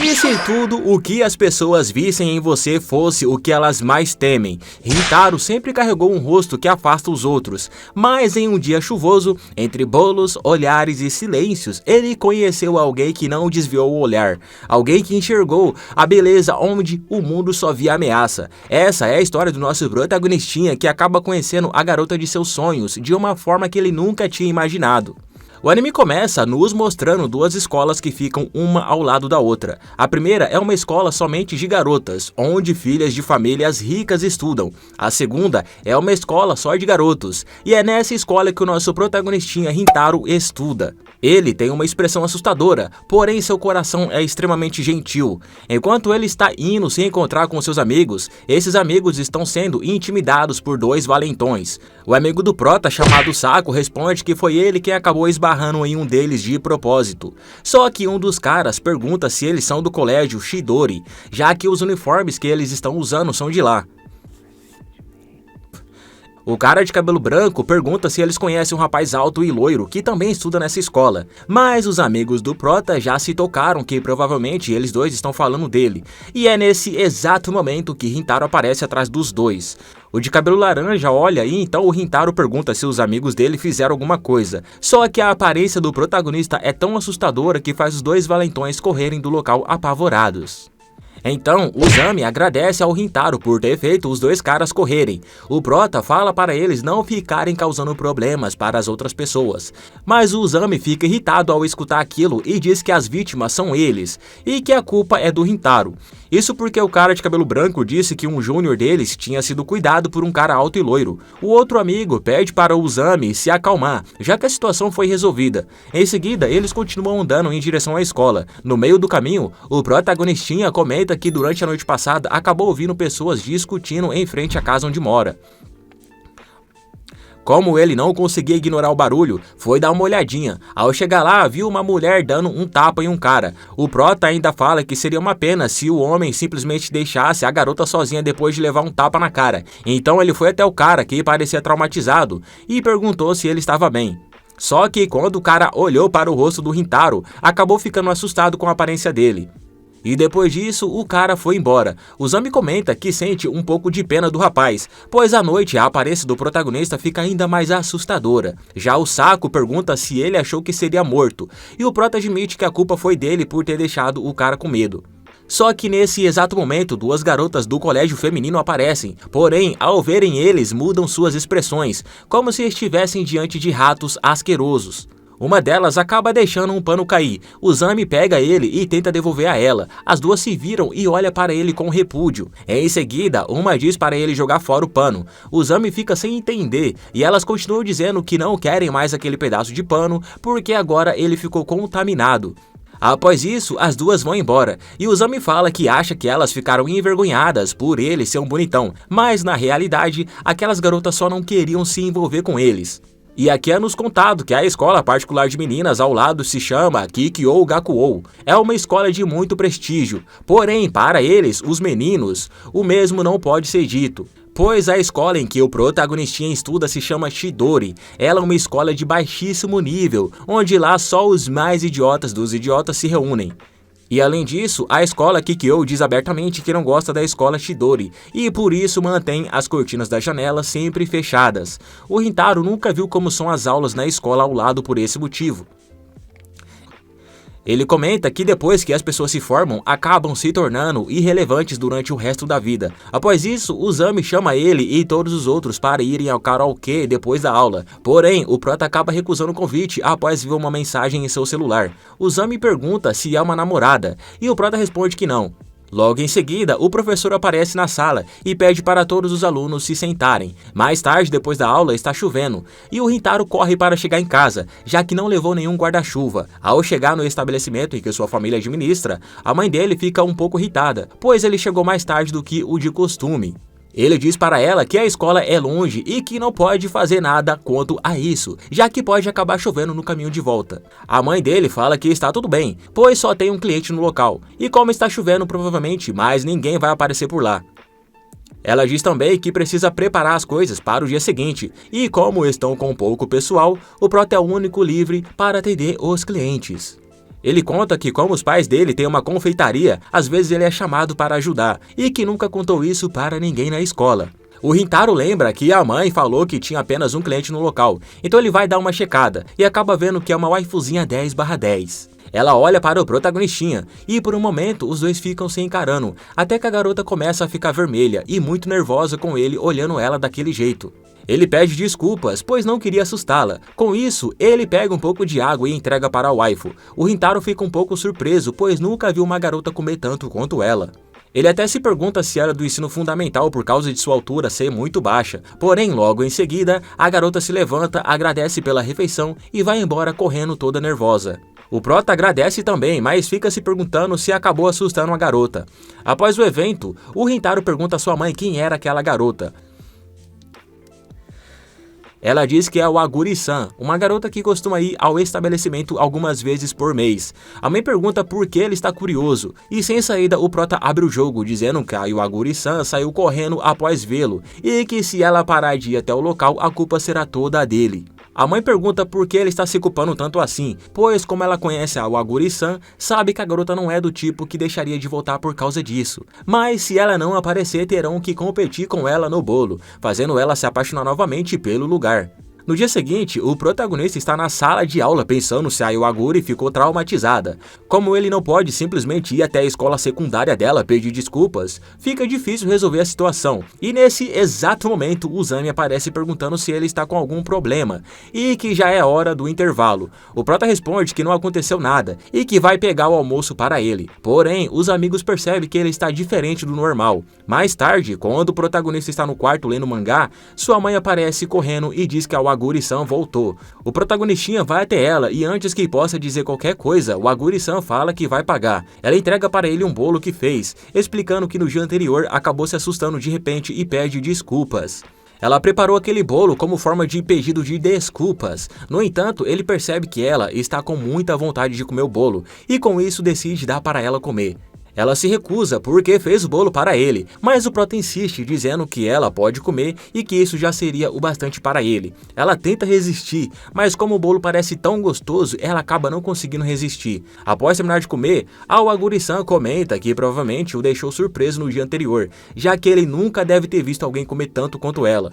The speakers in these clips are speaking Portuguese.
E se tudo o que as pessoas vissem em você fosse o que elas mais temem? Rintaro sempre carregou um rosto que afasta os outros, mas em um dia chuvoso, entre bolos, olhares e silêncios, ele conheceu alguém que não desviou o olhar, alguém que enxergou a beleza onde o mundo só via ameaça. Essa é a história do nosso protagonistinha que acaba conhecendo a garota de seus sonhos de uma forma que ele nunca tinha imaginado. O anime começa nos mostrando duas escolas que ficam uma ao lado da outra. A primeira é uma escola somente de garotas, onde filhas de famílias ricas estudam. A segunda é uma escola só de garotos, e é nessa escola que o nosso protagonistinha Rintaro estuda. Ele tem uma expressão assustadora, porém seu coração é extremamente gentil. Enquanto ele está indo se encontrar com seus amigos, esses amigos estão sendo intimidados por dois valentões. O amigo do prota, chamado Saco, responde que foi ele quem acabou esbarrando em um deles de propósito. Só que um dos caras pergunta se eles são do colégio Chidori, já que os uniformes que eles estão usando são de lá. O cara de cabelo branco pergunta se eles conhecem um rapaz alto e loiro que também estuda nessa escola, mas os amigos do prota já se tocaram que provavelmente eles dois estão falando dele, e é nesse exato momento que Rintaro aparece atrás dos dois. O de cabelo laranja olha e então o Rintaro pergunta se os amigos dele fizeram alguma coisa, só que a aparência do protagonista é tão assustadora que faz os dois valentões correrem do local apavorados. Então, Uzami agradece ao Rintaro por ter feito os dois caras correrem. O prota fala para eles não ficarem causando problemas para as outras pessoas. Mas o Uzami fica irritado ao escutar aquilo e diz que as vítimas são eles, e que a culpa é do Rintaro. Isso porque o cara de cabelo branco disse que um júnior deles tinha sido cuidado por um cara alto e loiro. O outro amigo pede para o Uzami se acalmar, já que a situação foi resolvida. Em seguida, eles continuam andando em direção à escola. No meio do caminho, o protagonistinha comenta que durante a noite passada acabou ouvindo pessoas discutindo em frente à casa onde mora. Como ele não conseguia ignorar o barulho, foi dar uma olhadinha. Ao chegar lá, viu uma mulher dando um tapa em um cara. O prota ainda fala que seria uma pena se o homem simplesmente deixasse a garota sozinha depois de levar um tapa na cara. Então ele foi até o cara, que parecia traumatizado, e perguntou se ele estava bem. Só que quando o cara olhou para o rosto do Rintaro, acabou ficando assustado com a aparência dele. E depois disso, o cara foi embora. O Uzami comenta que sente um pouco de pena do rapaz, pois à noite a aparência do protagonista fica ainda mais assustadora. Já o Saco pergunta se ele achou que seria morto, e o prota admite que a culpa foi dele por ter deixado o cara com medo. Só que nesse exato momento, duas garotas do colégio feminino aparecem, porém, ao verem eles, mudam suas expressões, como se estivessem diante de ratos asquerosos. Uma delas acaba deixando um pano cair. O Uzami pega ele e tenta devolver a ela. As duas se viram e olha para ele com repúdio. Em seguida, uma diz para ele jogar fora o pano. O Uzami fica sem entender e elas continuam dizendo que não querem mais aquele pedaço de pano porque agora ele ficou contaminado. Após isso, as duas vão embora, e o Uzami fala que acha que elas ficaram envergonhadas por ele ser um bonitão, mas na realidade, aquelas garotas só não queriam se envolver com eles. E aqui é nos contado que a escola particular de meninas ao lado se chama Kikyo Gakuou. É uma escola de muito prestígio, porém para eles, os meninos, o mesmo não pode ser dito. Pois a escola em que o protagonistinha estuda se chama Chidori. Ela é uma escola de baixíssimo nível, onde lá só os mais idiotas dos idiotas se reúnem. E além disso, a escola Kikyo diz abertamente que não gosta da escola Chidori, e por isso mantém as cortinas da janela sempre fechadas. O Rintaro nunca viu como são as aulas na escola ao lado por esse motivo. Ele comenta que depois que as pessoas se formam, acabam se tornando irrelevantes durante o resto da vida. Após isso, o Uzami chama ele e todos os outros para irem ao karaokê depois da aula. Porém, o prota acaba recusando o convite após ver uma mensagem em seu celular. O Uzami pergunta se é uma namorada, e o prota responde que não. Logo em seguida, o professor aparece na sala e pede para todos os alunos se sentarem. Mais tarde, depois da aula, está chovendo, e o Rintaro corre para chegar em casa, já que não levou nenhum guarda-chuva. Ao chegar no estabelecimento em que sua família administra, a mãe dele fica um pouco irritada, pois ele chegou mais tarde do que o de costume. Ele diz para ela que a escola é longe e que não pode fazer nada quanto a isso, já que pode acabar chovendo no caminho de volta. A mãe dele fala que está tudo bem, pois só tem um cliente no local, e como está chovendo provavelmente, mais ninguém vai aparecer por lá. Ela diz também que precisa preparar as coisas para o dia seguinte, e como estão com pouco pessoal, o prota é o único livre para atender os clientes. Ele conta que como os pais dele têm uma confeitaria, às vezes ele é chamado para ajudar, e que nunca contou isso para ninguém na escola. O Rintaro lembra que a mãe falou que tinha apenas um cliente no local, então ele vai dar uma checada, e acaba vendo que é uma waifuzinha 10/10. Ela olha para o protagonistinha, e por um momento os dois ficam se encarando, até que a garota começa a ficar vermelha e muito nervosa com ele olhando ela daquele jeito. Ele pede desculpas, pois não queria assustá-la. Com isso, ele pega um pouco de água e entrega para a waifu. O Rintaro fica um pouco surpreso, pois nunca viu uma garota comer tanto quanto ela. Ele até se pergunta se era do ensino fundamental por causa de sua altura ser muito baixa. Porém, logo em seguida, a garota se levanta, agradece pela refeição e vai embora correndo toda nervosa. O prota agradece também, mas fica se perguntando se acabou assustando a garota. Após o evento, o Rintaro pergunta à sua mãe quem era aquela garota. Ela diz que é o Aguri-san, uma garota que costuma ir ao estabelecimento algumas vezes por mês. A mãe pergunta por que ele está curioso, e sem saída o prota abre o jogo, dizendo que o Aguri-san saiu correndo após vê-lo, e que se ela parar de ir até o local, a culpa será toda a dele. A mãe pergunta por que ele está se culpando tanto assim, pois como ela conhece a Aguri-san, sabe que a garota não é do tipo que deixaria de voltar por causa disso. Mas se ela não aparecer, terão que competir com ela no bolo, fazendo ela se apaixonar novamente pelo lugar. No dia seguinte, o protagonista está na sala de aula pensando se a Iwaguri ficou traumatizada. Como ele não pode simplesmente ir até a escola secundária dela pedir desculpas, fica difícil resolver a situação. E nesse exato momento, o Zami aparece perguntando se ele está com algum problema e que já é hora do intervalo. O prota responde que não aconteceu nada e que vai pegar o almoço para ele. Porém, os amigos percebem que ele está diferente do normal. Mais tarde, quando o protagonista está no quarto lendo mangá, sua mãe aparece correndo e diz que a Aguri-san voltou. O protagonistinha vai até ela e antes que possa dizer qualquer coisa, o Aguri-san fala que vai pagar. Ela entrega para ele um bolo que fez, explicando que no dia anterior acabou se assustando de repente e pede desculpas. Ela preparou aquele bolo como forma de pedido de desculpas. No entanto, ele percebe que ela está com muita vontade de comer o bolo e com isso decide dar para ela comer. Ela se recusa porque fez o bolo para ele, mas o prota insiste dizendo que ela pode comer e que isso já seria o bastante para ele. Ela tenta resistir, mas como o bolo parece tão gostoso, ela acaba não conseguindo resistir. Após terminar de comer, a Aguri-san comenta que provavelmente o deixou surpreso no dia anterior, já que ele nunca deve ter visto alguém comer tanto quanto ela.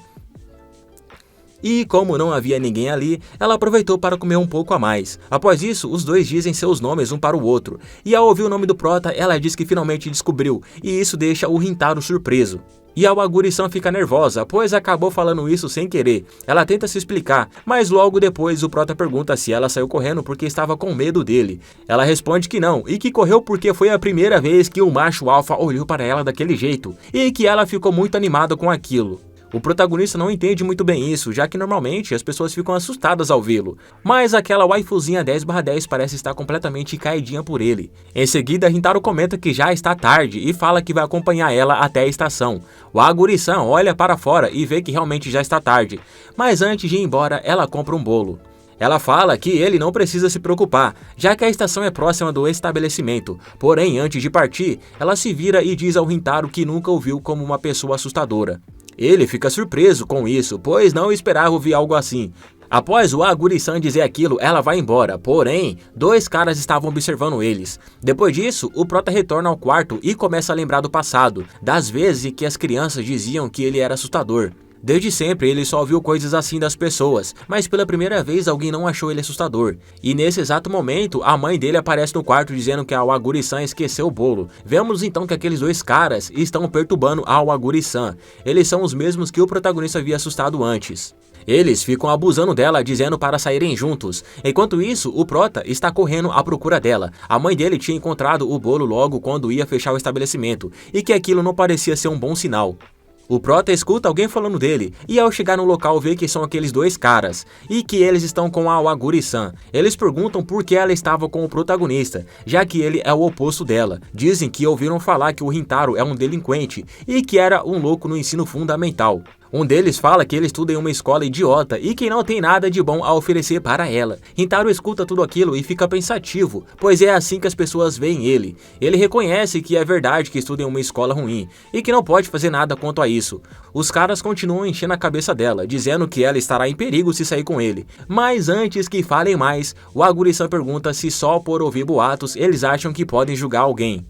E como não havia ninguém ali, ela aproveitou para comer um pouco a mais. Após isso, os dois dizem seus nomes um para o outro. E ao ouvir o nome do prota, ela diz que finalmente descobriu, e isso deixa o Rintaro surpreso. E a Aguri-san fica nervosa, pois acabou falando isso sem querer. Ela tenta se explicar, mas logo depois o prota pergunta se ela saiu correndo porque estava com medo dele. Ela responde que não, e que correu porque foi a primeira vez que o macho alfa olhou para ela daquele jeito, e que ela ficou muito animada com aquilo. O protagonista não entende muito bem isso, já que normalmente as pessoas ficam assustadas ao vê-lo, mas aquela waifuzinha 10/10 parece estar completamente caidinha por ele. Em seguida, Rintaro comenta que já está tarde e fala que vai acompanhar ela até a estação. O Aguri-san olha para fora e vê que realmente já está tarde, mas antes de ir embora, ela compra um bolo. Ela fala que ele não precisa se preocupar, já que a estação é próxima do estabelecimento. Porém, antes de partir, ela se vira e diz ao Rintaro que nunca o viu como uma pessoa assustadora. Ele fica surpreso com isso, pois não esperava ouvir algo assim. Após o Aguri-san dizer aquilo, ela vai embora, porém, dois caras estavam observando eles. Depois disso, o prota retorna ao quarto e começa a lembrar do passado, das vezes em que as crianças diziam que ele era assustador. Desde sempre ele só ouviu coisas assim das pessoas, mas pela primeira vez alguém não achou ele assustador. E nesse exato momento, a mãe dele aparece no quarto dizendo que a Aguri-san esqueceu o bolo. Vemos então que aqueles dois caras estão perturbando a Aguri-san. Eles são os mesmos que o protagonista havia assustado antes. Eles ficam abusando dela, dizendo para saírem juntos. Enquanto isso, o prota está correndo à procura dela. A mãe dele tinha encontrado o bolo logo quando ia fechar o estabelecimento, e que aquilo não parecia ser um bom sinal. O prota escuta alguém falando dele, e ao chegar no local vê que são aqueles dois caras, e que eles estão com a Aguri-san. Eles perguntam por que ela estava com o protagonista, já que ele é o oposto dela. Dizem que ouviram falar que o Rintaro é um delinquente, e que era um louco no ensino fundamental. Um deles fala que ele estuda em uma escola idiota e que não tem nada de bom a oferecer para ela. Rintaro escuta tudo aquilo e fica pensativo, pois é assim que as pessoas veem ele. Ele reconhece que é verdade que estuda em uma escola ruim e que não pode fazer nada quanto a isso. Os caras continuam enchendo a cabeça dela, dizendo que ela estará em perigo se sair com ele. Mas antes que falem mais, o Aguri-san pergunta se só por ouvir boatos eles acham que podem julgar alguém.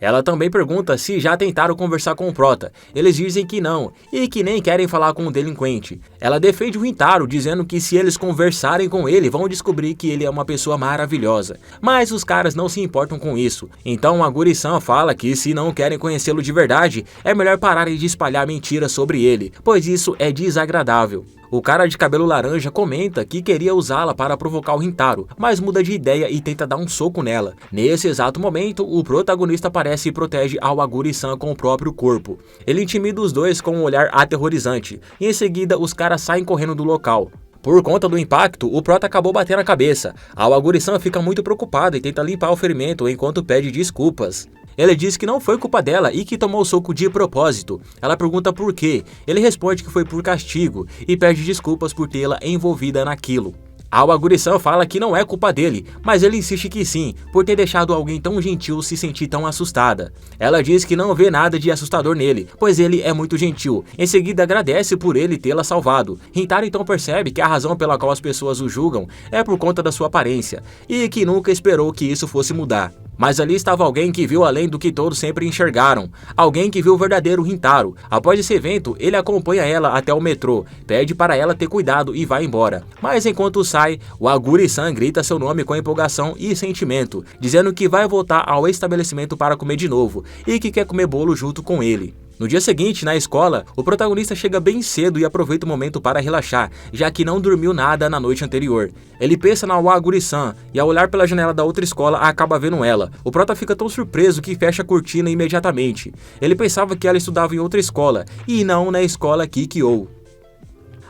Ela também pergunta se já tentaram conversar com o Prota. Eles dizem que não, e que nem querem falar com o delinquente. Ela defende o Rintaro, dizendo que se eles conversarem com ele, vão descobrir que ele é uma pessoa maravilhosa. Mas os caras não se importam com isso. Então a Guri-san fala que se não querem conhecê-lo de verdade, é melhor pararem de espalhar mentiras sobre ele, pois isso é desagradável. O cara de cabelo laranja comenta que queria usá-la para provocar o Rintaro, mas muda de ideia e tenta dar um soco nela. Nesse exato momento, o protagonista aparece e protege ao Aguri-san com o próprio corpo. Ele intimida os dois com um olhar aterrorizante, e em seguida os caras saem correndo do local. Por conta do impacto, o Prota acabou batendo a cabeça. A Aguri-san fica muito preocupada e tenta limpar o ferimento enquanto pede desculpas. Ele diz que não foi culpa dela e que tomou o soco de propósito. Ela pergunta por quê. Ele responde que foi por castigo e pede desculpas por tê-la envolvida naquilo. A Aguri-san fala que não é culpa dele, mas ele insiste que sim, por ter deixado alguém tão gentil se sentir tão assustada. Ela diz que não vê nada de assustador nele, pois ele é muito gentil. Em seguida agradece por ele tê-la salvado. Rintaro então percebe que a razão pela qual as pessoas o julgam é por conta da sua aparência, e que nunca esperou que isso fosse mudar. Mas ali estava alguém que viu além do que todos sempre enxergaram. Alguém que viu o verdadeiro Rintaro. Após esse evento, ele acompanha ela até o metrô, pede para ela ter cuidado e vai embora. Mas enquanto sai, o Aguri-san grita seu nome com empolgação e sentimento, dizendo que vai voltar ao estabelecimento para comer de novo e que quer comer bolo junto com ele. No dia seguinte, na escola, o protagonista chega bem cedo e aproveita o momento para relaxar, já que não dormiu nada na noite anterior. Ele pensa na Aguri-san e ao olhar pela janela da outra escola acaba vendo ela. O prota fica tão surpreso que fecha a cortina imediatamente. Ele pensava que ela estudava em outra escola e não na escola Kikyo.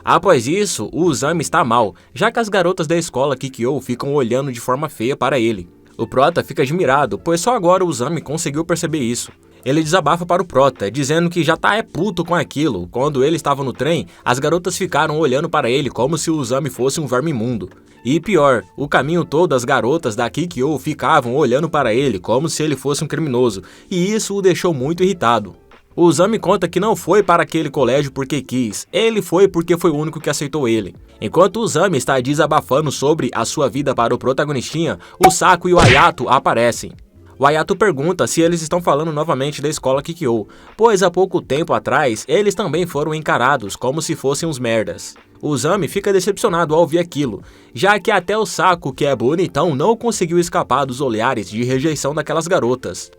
Após isso, o Uzami está mal, já que as garotas da escola Kikyo ficam olhando de forma feia para ele. O prota fica admirado, pois só agora o Uzami conseguiu perceber isso. Ele desabafa para o Prota, dizendo que já tá puto com aquilo. Quando ele estava no trem, as garotas ficaram olhando para ele como se o Uzami fosse um verme imundo. E pior, o caminho todo as garotas da Kikyo ficavam olhando para ele como se ele fosse um criminoso, e isso o deixou muito irritado. O Uzami conta que não foi para aquele colégio porque quis, ele foi porque foi o único que aceitou ele. Enquanto o Uzami está desabafando sobre a sua vida para o protagonistinha, o Saku e o Hayato aparecem. O Hayato pergunta se eles estão falando novamente da escola Kikyo, pois há pouco tempo atrás eles também foram encarados como se fossem uns merdas. O Uzami fica decepcionado ao ouvir aquilo, já que até o Saku, que é bonitão, não conseguiu escapar dos olhares de rejeição daquelas garotas.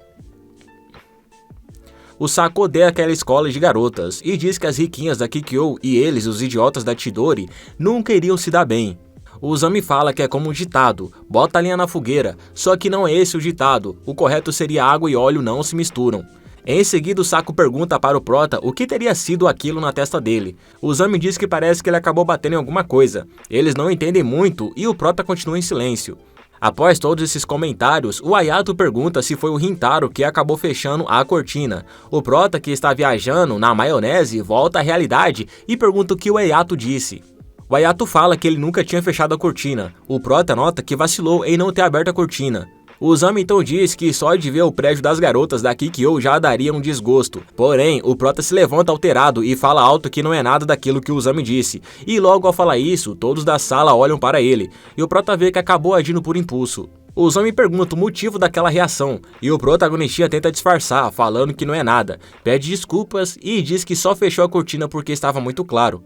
O Saku odeia aquela escola de garotas e diz que as riquinhas da Kikyo e eles, os idiotas da Chidori, nunca iriam se dar bem. O Uzami fala que é como um ditado, bota a lenha na fogueira, só que não é esse o ditado, o correto seria água e óleo não se misturam. Em seguida o Saku pergunta para o Prota o que teria sido aquilo na testa dele. O Uzami diz que parece que ele acabou batendo em alguma coisa. Eles não entendem muito e o Prota continua em silêncio. Após todos esses comentários, o Hayato pergunta se foi o Rintaro que acabou fechando a cortina. O Prota, que está viajando na maionese, volta à realidade e pergunta o que o Hayato disse. O Hayato fala que ele nunca tinha fechado a cortina. O Prota nota que vacilou em não ter aberto a cortina. O Uzami então diz que só de ver o prédio das garotas da Kikyo já daria um desgosto. Porém, o Prota se levanta alterado e fala alto que não é nada daquilo que o Uzami disse. E logo ao falar isso, todos da sala olham para ele. E o Prota vê que acabou agindo por impulso. O Uzami pergunta o motivo daquela reação, e o protagonista tenta disfarçar, falando que não é nada. Pede desculpas e diz que só fechou a cortina porque estava muito claro.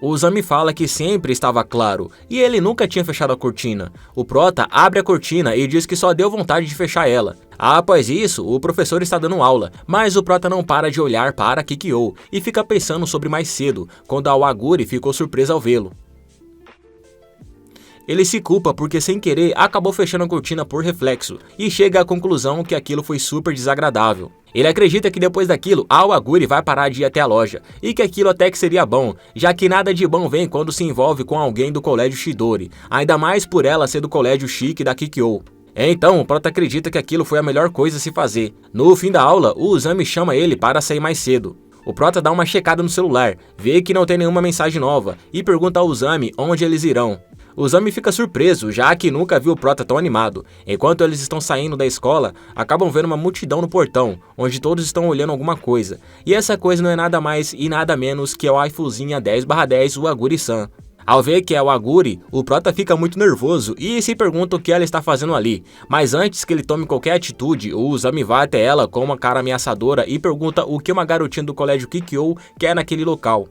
O Uzami fala que sempre estava claro, e ele nunca tinha fechado a cortina. O Prota abre a cortina e diz que só deu vontade de fechar ela. Após isso, o professor está dando aula, mas o Prota não para de olhar para Kikyo e fica pensando sobre mais cedo, quando a Aguri ficou surpresa ao vê-lo. Ele se culpa porque sem querer acabou fechando a cortina por reflexo e chega à conclusão que aquilo foi super desagradável. Ele acredita que depois daquilo, a Aguri vai parar de ir até a loja e que aquilo até que seria bom, já que nada de bom vem quando se envolve com alguém do colégio Chidori, ainda mais por ela ser do colégio chique da Kikyo. Então, o Prota acredita que aquilo foi a melhor coisa a se fazer. No fim da aula, o Uzami chama ele para sair mais cedo. O Prota dá uma checada no celular, vê que não tem nenhuma mensagem nova e pergunta ao Uzami onde eles irão. O Uzami fica surpreso, já que nunca viu o Prota tão animado. Enquanto eles estão saindo da escola, acabam vendo uma multidão no portão, onde todos estão olhando alguma coisa. E essa coisa não é nada mais e nada menos que o waifuzinha 10/10, o Aguri-san. Ao ver que é o Aguri, o Prota fica muito nervoso e se pergunta o que ela está fazendo ali. Mas antes que ele tome qualquer atitude, o Uzami vai até ela com uma cara ameaçadora e pergunta o que uma garotinha do colégio Kikyo quer naquele local.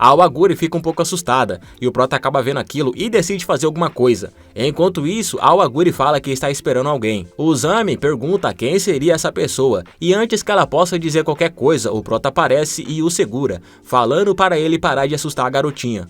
A Aguri fica um pouco assustada, e o Prota acaba vendo aquilo e decide fazer alguma coisa. Enquanto isso, a Aguri fala que está esperando alguém. O Uzami pergunta quem seria essa pessoa, e antes que ela possa dizer qualquer coisa, o Prota aparece e o segura, falando para ele parar de assustar a garotinha.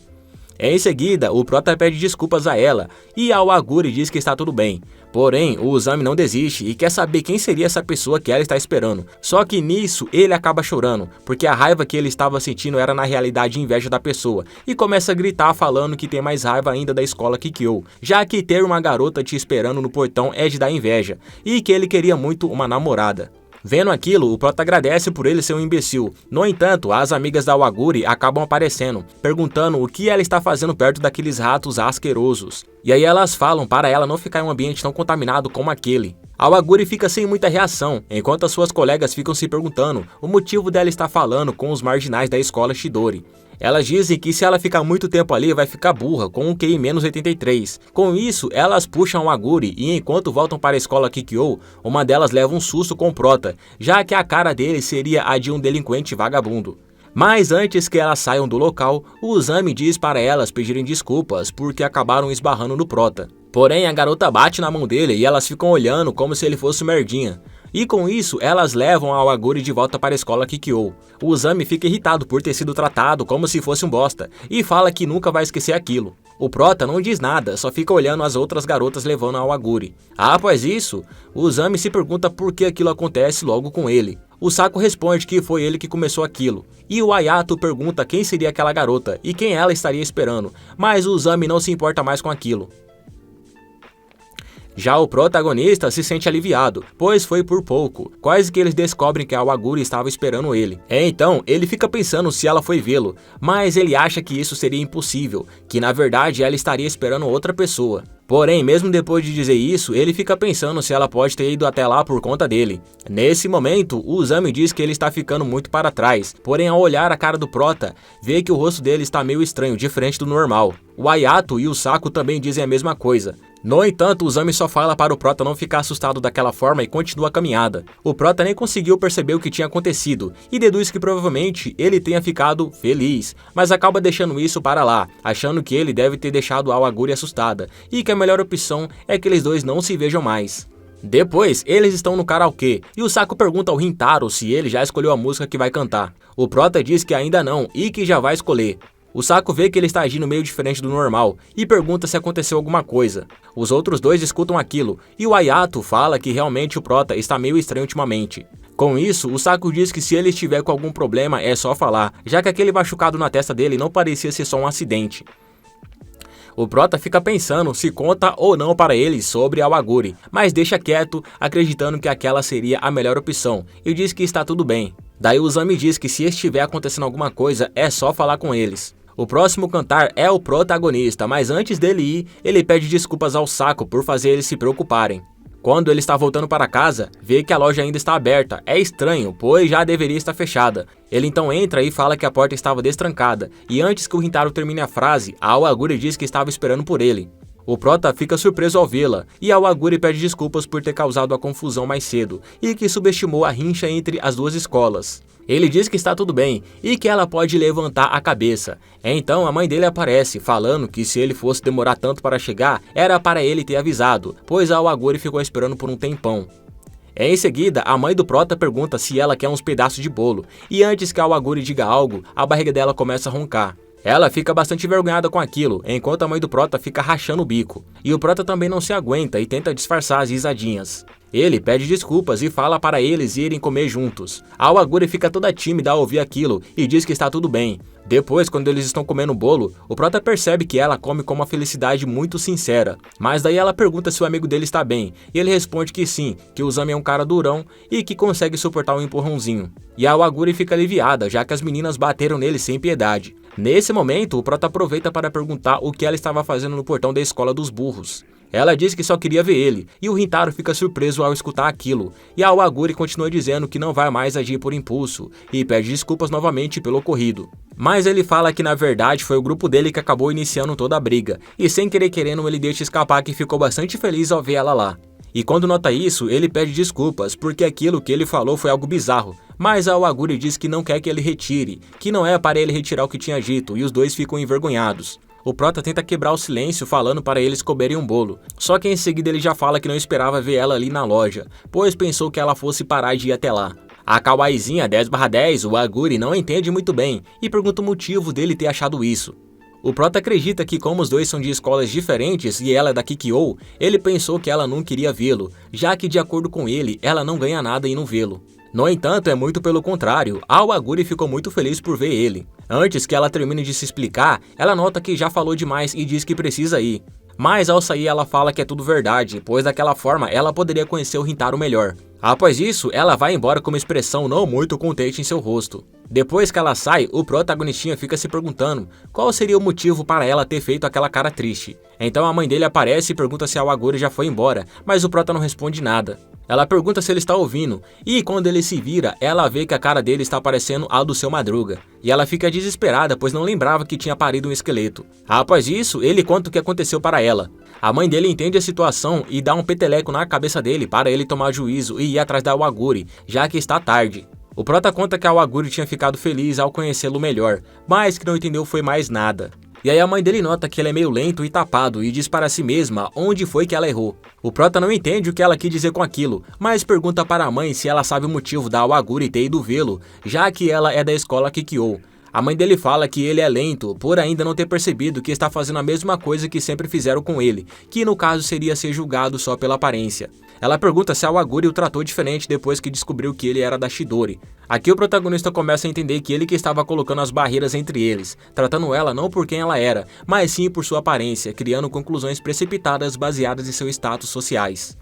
Em seguida, o Prota pede desculpas a ela, e a Aguri diz que está tudo bem. Porém, o Uzami não desiste e quer saber quem seria essa pessoa que ela está esperando. Só que nisso, ele acaba chorando, porque a raiva que ele estava sentindo era na realidade inveja da pessoa, e começa a gritar falando que tem mais raiva ainda da escola Kikyo, já que ter uma garota te esperando no portão é de dar inveja, e que ele queria muito uma namorada. Vendo aquilo, o Prota agradece por ele ser um imbecil. No entanto, as amigas da Aguri acabam aparecendo, perguntando o que ela está fazendo perto daqueles ratos asquerosos. E aí elas falam para ela não ficar em um ambiente tão contaminado como aquele. A Aguri fica sem muita reação, enquanto as suas colegas ficam se perguntando o motivo dela estar falando com os marginais da escola Chidori. Elas dizem que se ela ficar muito tempo ali vai ficar burra, com um QI-83. Com isso, elas puxam a Aguri e enquanto voltam para a escola Kikyo, uma delas leva um susto com o Prota, já que a cara dele seria a de um delinquente vagabundo. Mas antes que elas saiam do local, o Uzami diz para elas pedirem desculpas porque acabaram esbarrando no Prota. Porém, a garota bate na mão dele e elas ficam olhando como se ele fosse merdinha. E com isso, elas levam a Aguri de volta para a escola Kikyo. O Uzami fica irritado por ter sido tratado como se fosse um bosta, e fala que nunca vai esquecer aquilo. O Prota não diz nada, só fica olhando as outras garotas levando a Aguri. Após isso, o Uzami se pergunta por que aquilo acontece logo com ele. O Saku responde que foi ele que começou aquilo, e o Ayato pergunta quem seria aquela garota e quem ela estaria esperando, mas o Uzami não se importa mais com aquilo. Já o protagonista se sente aliviado, pois foi por pouco, quase que eles descobrem que a Aguri estava esperando ele. Então, ele fica pensando se ela foi vê-lo, mas ele acha que isso seria impossível, que na verdade ela estaria esperando outra pessoa. Porém, mesmo depois de dizer isso, ele fica pensando se ela pode ter ido até lá por conta dele. Nesse momento, o Uzami diz que ele está ficando muito para trás, porém ao olhar a cara do Prota, vê que o rosto dele está meio estranho, diferente do normal. O Ayato e o Saku também dizem a mesma coisa. No entanto, o Uzami só fala para o Prota não ficar assustado daquela forma e continua a caminhada. O Prota nem conseguiu perceber o que tinha acontecido e deduz que provavelmente ele tenha ficado feliz, mas acaba deixando isso para lá, achando que ele deve ter deixado a Aguri assustada e que a melhor opção é que eles dois não se vejam mais. Depois, eles estão no karaokê e o Saku pergunta ao Rintaro se ele já escolheu a música que vai cantar. O Prota diz que ainda não e que já vai escolher. O Saku vê que ele está agindo meio diferente do normal e pergunta se aconteceu alguma coisa. Os outros dois escutam aquilo e o Ayato fala que realmente o Prota está meio estranho ultimamente. Com isso, o Saku diz que se ele estiver com algum problema é só falar, já que aquele machucado na testa dele não parecia ser só um acidente. O Prota fica pensando se conta ou não para ele sobre a Aguri, mas deixa quieto, acreditando que aquela seria a melhor opção, e diz que está tudo bem. Daí o Uzami diz que se estiver acontecendo alguma coisa, é só falar com eles. O próximo cantar é o protagonista, mas antes dele ir, ele pede desculpas ao Saku por fazer eles se preocuparem. Quando ele está voltando para casa, vê que a loja ainda está aberta. É estranho, pois já deveria estar fechada. Ele então entra e fala que a porta estava destrancada, e antes que o Rintaro termine a frase, a Aguri diz que estava esperando por ele. O Prota fica surpreso ao vê-la, e a Aguri pede desculpas por ter causado a confusão mais cedo, e que subestimou a rincha entre as duas escolas. Ele diz que está tudo bem, e que ela pode levantar a cabeça. Então a mãe dele aparece, falando que se ele fosse demorar tanto para chegar, era para ele ter avisado, pois a Aguri ficou esperando por um tempão. Em seguida, a mãe do Prota pergunta se ela quer uns pedaços de bolo, e antes que a Aguri diga algo, a barriga dela começa a roncar. Ela fica bastante envergonhada com aquilo, enquanto a mãe do Prota fica rachando o bico. E o Prota também não se aguenta e tenta disfarçar as risadinhas. Ele pede desculpas e fala para eles irem comer juntos. A Awaguri fica toda tímida ao ouvir aquilo e diz que está tudo bem. Depois, quando eles estão comendo o bolo, o prota percebe que ela come com uma felicidade muito sincera. Mas daí ela pergunta se o amigo dele está bem, e ele responde que sim, que o Uzami é um cara durão e que consegue suportar um empurrãozinho. E a Awaguri fica aliviada, já que as meninas bateram nele sem piedade. Nesse momento, o prota aproveita para perguntar o que ela estava fazendo no portão da escola dos burros. Ela diz que só queria ver ele, e o Rintaro fica surpreso ao escutar aquilo, e a Awaguri continua dizendo que não vai mais agir por impulso, e pede desculpas novamente pelo ocorrido. Mas ele fala que na verdade foi o grupo dele que acabou iniciando toda a briga, e sem querer querendo ele deixa escapar que ficou bastante feliz ao ver ela lá. E quando nota isso, ele pede desculpas, porque aquilo que ele falou foi algo bizarro, mas a Awaguri diz que não quer que ele retire, que não é para ele retirar o que tinha dito, e os dois ficam envergonhados. O prota tenta quebrar o silêncio falando para eles comerem um bolo, só que em seguida ele já fala que não esperava ver ela ali na loja, pois pensou que ela fosse parar de ir até lá. A kawaiizinha 10/10, o Awaguri, não entende muito bem e pergunta o motivo dele ter achado isso. O prota acredita que como os dois são de escolas diferentes e ela é da Kikyo, ele pensou que ela não queria vê-lo, já que de acordo com ele, ela não ganha nada em não vê-lo. No entanto, é muito pelo contrário, a Awaguri ficou muito feliz por ver ele. Antes que ela termine de se explicar, ela nota que já falou demais e diz que precisa ir. Mas ao sair ela fala que é tudo verdade, pois daquela forma ela poderia conhecer o Rintaro melhor. Após isso, ela vai embora com uma expressão não muito contente em seu rosto. Depois que ela sai, o protagonistinha fica se perguntando qual seria o motivo para ela ter feito aquela cara triste. Então a mãe dele aparece e pergunta se a Awaguri já foi embora, mas o prota não responde nada. Ela pergunta se ele está ouvindo, e quando ele se vira, ela vê que a cara dele está parecendo a do seu Madruga. E ela fica desesperada, pois não lembrava que tinha parido um esqueleto. Após isso, ele conta o que aconteceu para ela. A mãe dele entende a situação e dá um peteleco na cabeça dele para ele tomar juízo e ir atrás da Awaguri, já que está tarde. O prota conta que a Awaguri tinha ficado feliz ao conhecê-lo melhor, mas que não entendeu foi mais nada. E aí a mãe dele nota que ele é meio lento e tapado e diz para si mesma onde foi que ela errou. O prota não entende o que ela quis dizer com aquilo, mas pergunta para a mãe se ela sabe o motivo da Awaguri ter ido vê-lo, já que ela é da escola Kikyo. A mãe dele fala que ele é lento, por ainda não ter percebido que está fazendo a mesma coisa que sempre fizeram com ele, que no caso seria ser julgado só pela aparência. Ela pergunta se a Awaguri o tratou diferente depois que descobriu que ele era da Chidori. Aqui o protagonista começa a entender que ele que estava colocando as barreiras entre eles, tratando ela não por quem ela era, mas sim por sua aparência, criando conclusões precipitadas baseadas em seus status sociais.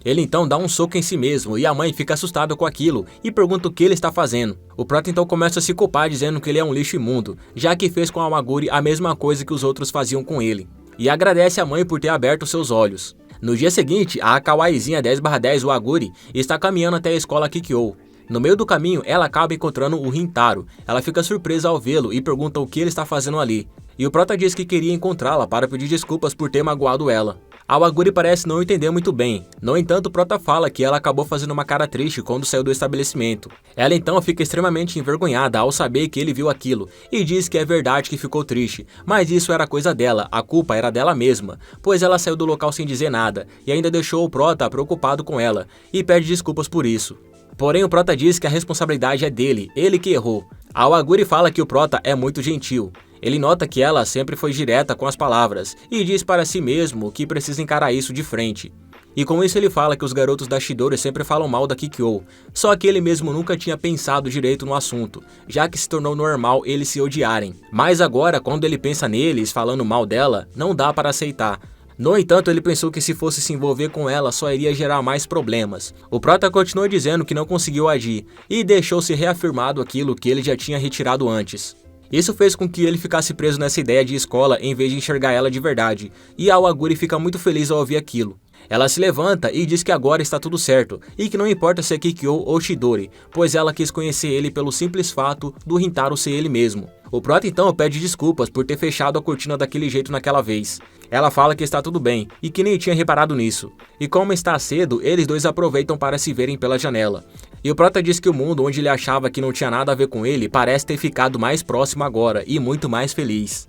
Ele então dá um soco em si mesmo e a mãe fica assustada com aquilo e pergunta o que ele está fazendo. O prota então começa a se culpar dizendo que ele é um lixo imundo, já que fez com a Awaguri a mesma coisa que os outros faziam com ele. E agradece a mãe por ter aberto seus olhos. No dia seguinte, a kawaiizinha 10/10, o Awaguri, está caminhando até a escola Kikyo. No meio do caminho, ela acaba encontrando o Rintaro. Ela fica surpresa ao vê-lo e pergunta o que ele está fazendo ali. E o prota diz que queria encontrá-la para pedir desculpas por ter magoado ela. A Awaguri parece não entender muito bem. No entanto, o prota fala que ela acabou fazendo uma cara triste quando saiu do estabelecimento. Ela então fica extremamente envergonhada ao saber que ele viu aquilo e diz que é verdade que ficou triste, mas isso era coisa dela, a culpa era dela mesma, pois ela saiu do local sem dizer nada e ainda deixou o prota preocupado com ela e pede desculpas por isso. Porém, o prota diz que a responsabilidade é dele, ele que errou. A Awaguri fala que o prota é muito gentil. Ele nota que ela sempre foi direta com as palavras e diz para si mesmo que precisa encarar isso de frente. E com isso ele fala que os garotos da Chidori sempre falam mal da Kikyo, só que ele mesmo nunca tinha pensado direito no assunto, já que se tornou normal eles se odiarem. Mas agora, quando ele pensa neles falando mal dela, não dá para aceitar. No entanto, ele pensou que se fosse se envolver com ela só iria gerar mais problemas. O prota continua dizendo que não conseguiu agir e deixou-se reafirmado aquilo que ele já tinha retirado antes. Isso fez com que ele ficasse preso nessa ideia de escola em vez de enxergar ela de verdade, e a Awaguri fica muito feliz ao ouvir aquilo. Ela se levanta e diz que agora está tudo certo, e que não importa se é Kikyo ou Chidori, pois ela quis conhecer ele pelo simples fato do Rintaro ser ele mesmo. O prota então pede desculpas por ter fechado a cortina daquele jeito naquela vez. Ela fala que está tudo bem, e que nem tinha reparado nisso. E como está cedo, eles dois aproveitam para se verem pela janela. E o prota diz que o mundo onde ele achava que não tinha nada a ver com ele parece ter ficado mais próximo agora e muito mais feliz.